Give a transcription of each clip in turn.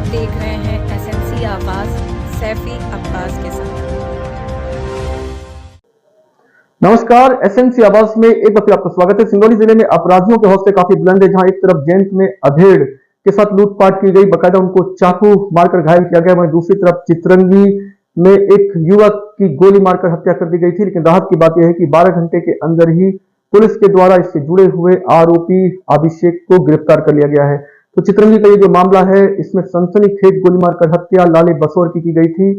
देख रहे हैं एसएमसी आवाज सैफी अब्बास के साथ। नमस्कार, एसएमसी आवाज में एक बार फिर आपका स्वागत है। सिंगरौली जिले में अपराधियों के हौसले काफी बुलंद है, जहां एक तरफ जेंट में अधेड़ के साथ लूटपाट की गई, बकायदा उनको चाकू मारकर घायल किया गया, वहीं दूसरी तरफ चितरंगी में एक युवक की गोली मारकर हत्या कर दी गई थी। लेकिन राहत की बात यह है कि 12 घंटे के अंदर ही पुलिस के द्वारा इससे जुड़े हुए आरोपी अभिषेक को गिरफ्तार कर लिया गया है। तो चितरंगी का ये जो मामला है, इसमें सनसनीखेज गोली मारकर हत्या लाले बसोर की गई थी,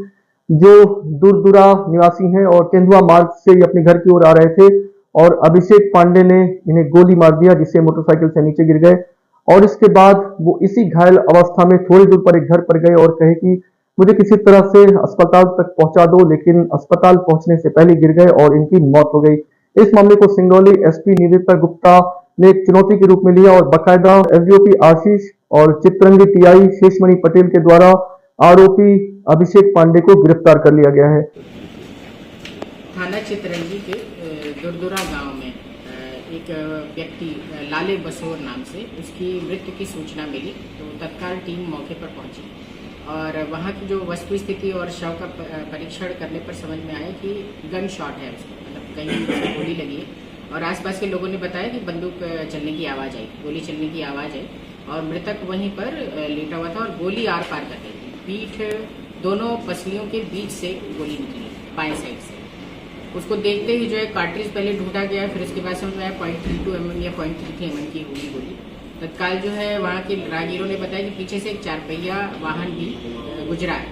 जो दुरदुरा निवासी हैं और तेंदुआ मार्ग से ये अपने घर की ओर आ रहे थे और अभिषेक पांडे ने इन्हें गोली मार दिया, जिससे मोटरसाइकिल से नीचे गिर गए। और इसके बाद वो इसी घायल अवस्था में थोड़ी दूर पर एक घर पर गए और कहे कि मुझे किसी तरह से अस्पताल तक पहुंचा दो, लेकिन अस्पताल पहुंचने से पहले गिर गए और इनकी मौत हो गई। इस मामले को सिंगरौली एसपी निवेदिता गुप्ता ने एक चुनौती के रूप में लिया और बाकायदा एसडीओपी आशीष और चितरंगी टीआई शेषमणि पटेल के द्वारा आरोपी अभिषेक पांडे को गिरफ्तार कर लिया गया है। थाना चितरंगी के दुरदुरा गांव में एक व्यक्ति लाले बसोर नाम से उसकी मृत्यु की सूचना मिली, तो तत्काल टीम मौके पर पहुंची और वहां की जो वस्तु स्थिति और शव का परीक्षण करने पर समझ में आया कि गन शॉट है उसको, मतलब कहीं गोली लगी है। और आसपास के लोगों ने बताया कि बंदूक चलने की आवाज़ आई, गोली चलने की आवाज़ आई और मृतक वहीं पर लेटा हुआ था और गोली आर पार कर रही थी। पीठ दोनों पसलियों के बीच से गोली निकली, बाएं साइड से। उसको देखते ही जो है कार्ट्रिज पहले ढूंढा गया, फिर उसके बाद समझ में आया 0.32 mm या 0.33 mm की होगी गोली। तत्काल जो है वहाँ के राहगीरों ने बताया कि पीछे से एक 4 पहिया वाहन भी गुजरा है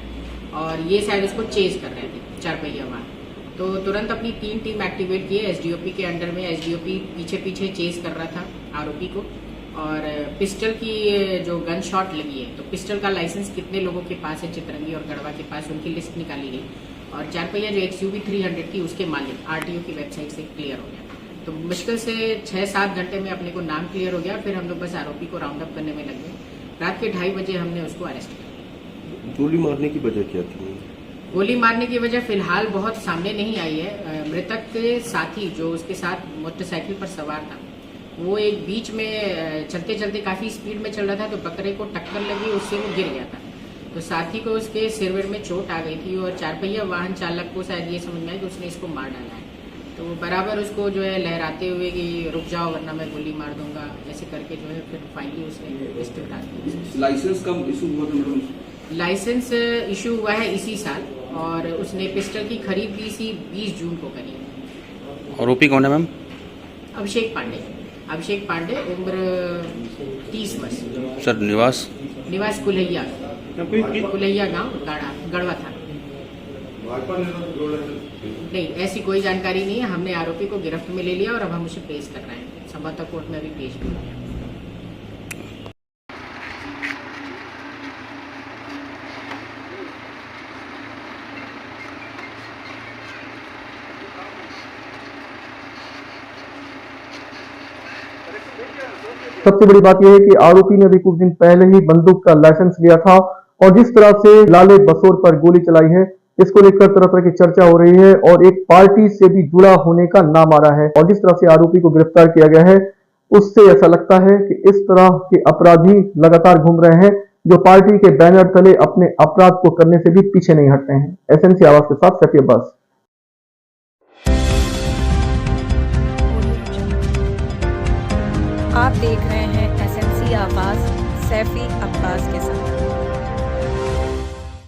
और ये शायद उसको चेज कर रहे थे 4 पहिया वाहन। तो तुरंत अपनी 3 टीम एक्टिवेट किए एसडीओपी के अंडर में। एसडीओपी पीछे पीछे चेज कर रहा था आरोपी को और पिस्टल की जो गन शॉट लगी है, तो पिस्टल का लाइसेंस कितने लोगों के पास है चितरंगी और गढ़वा के पास, उनकी लिस्ट निकाली गई और 4 पहिया जो XUV 300 की उसके मालिक आरटीओ की वेबसाइट से क्लियर हो गया। तो मुश्किल से 6-7 घंटे में अपने को नाम क्लियर हो गया। फिर हम लोग बस आरोपी को राउंड अप करने में लग गए। रात के 2:30 बजे हमने उसको अरेस्ट किया। गोली मारने की वजह क्या थी? गोली मारने की वजह फिलहाल बहुत सामने नहीं आई है। मृतक के साथी जो उसके साथ मोटरसाइकिल पर सवार था, वो एक बीच में चलते चलते काफी स्पीड में चल रहा था, तो बकरे को टक्कर लगी, उससे वो गिर गया था। तो साथी को उसके सिरवेर में चोट आ गई थी और 4 पहिया वाहन चालक को शायद ये समझ में आया कि उसने इसको मार डाला है। तो बराबर उसको जो है लहराते हुए कि रुक जाओ वरना मैं गोली मार दूंगा, ऐसे करके जो है फिर फाइनली उसने पिस्टल डाल दी। लाइसेंस कब इशू हुआ था? लाइसेंस इशू हुआ है इसी साल और उसने पिस्टल की खरीद भी इसी 20 जून को करी है। आरोपी कौन है मैम? अभिषेक पांडे, उम्र 30 वर्ष। सर निवास कुलैया गांव गढ़वा था। नहीं, ऐसी कोई जानकारी नहीं है। हमने आरोपी को गिरफ्त में ले लिया और अब हम उसे पेश कर रहे हैं, संभवतः कोर्ट में अभी पेश भी हो गया। सबसे बड़ी बात यह है कि आरोपी ने अभी कुछ दिन पहले ही बंदूक का लाइसेंस लिया था और जिस तरह से लाले बसोर पर गोली चलाई है, इसको लेकर तरह तरह की चर्चा हो रही है और एक पार्टी से भी जुड़ा होने का नाम आ रहा है। और जिस तरह से आरोपी को गिरफ्तार किया गया है, उससे ऐसा लगता है कि इस तरह के अपराधी लगातार घूम रहे हैं, जो पार्टी के बैनर तले अपने अपराध को करने से भी पीछे नहीं हटते हैं। एसएमसी आवाज के साथ सैफी अब्बास। आप देख रहे हैं एसएमसी आवाज सैफी